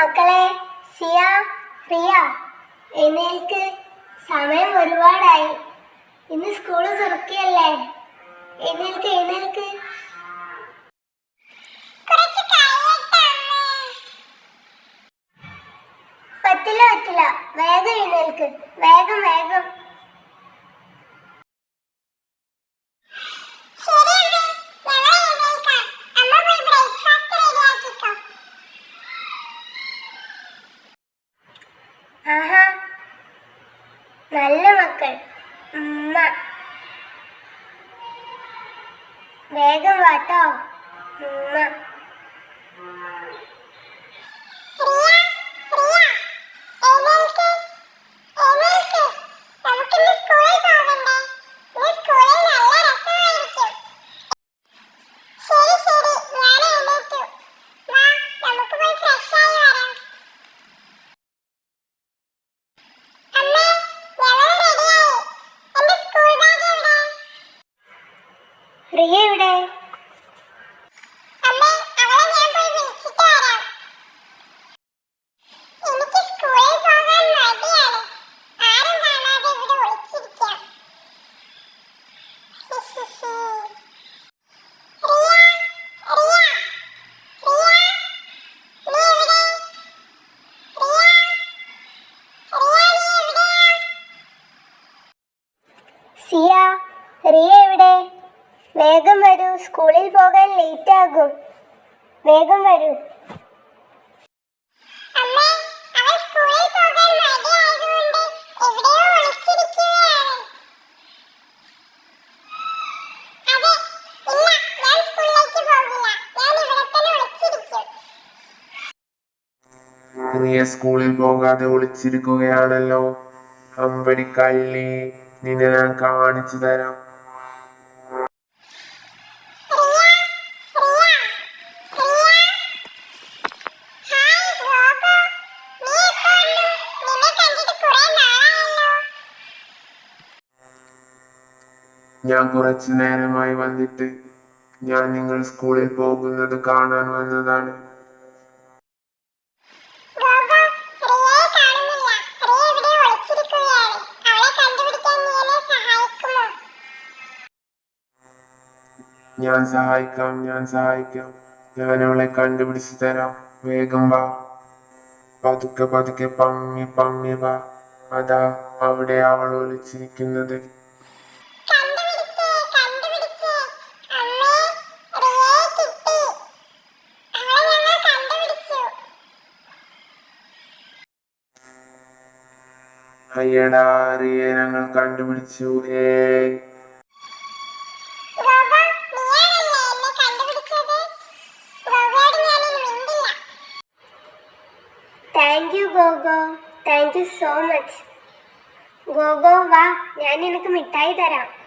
മക്കളെ, സിയ, റിയ, എഴുന്നേൽക്ക്. സമയം ഒരുപാടായി. ഇന്ന് സ്കൂള് തുറക്കുകയല്ലേ. എഴുന്നേൽക്ക്, എഴുന്നേൽക്ക്. പറ്റില്ല, പറ്റില്ല. വേഗം എഴുന്നേൽക്ക്. വേഗം, വേഗം. ആഹാ, നല്ല മക്കൾ. ഉമ്മ വേഗം വാട്ടോ. ഉമ്മ. റിയ എവിടെ? സിയ, റിയ എവിടെ? വേഗം വരൂ, സ്കൂളിൽ പോകാൻ ലേറ്റ് ആകും. വേഗം വരൂ. റിയ സ്കൂളിൽ പോകാതെ ഒളിച്ചിരിക്കുകയാണല്ലോ. അമ്പടി കള്ളി, നിന്നെ ഞാൻ കാണിച്ചു തരാം. ഞാൻ കുറച്ചു നേരമായി വന്നിട്ട്. ഞാൻ നിങ്ങൾ സ്കൂളിൽ പോകുന്നത് കാണാൻ വന്നതാണ്. ഞാൻ സഹായിക്കാം. ഞാൻ അവളെ കണ്ടുപിടിച്ചു തരാം. വേഗം വാ. പതുക്കെ പതുക്കെ പമ്മി പമ്മി വാ. അതാ അവിടെ അവൾ ഒളിച്ചിരിക്കുന്നത്. അയ്യടാ, റിയെ ഞങ്ങൾ കണ്ടുപിടിച്ചു. Thank you GoGo, thank you so much. GoGo വാ, ഞാൻ നിനക്ക് മിഠായി തരാം.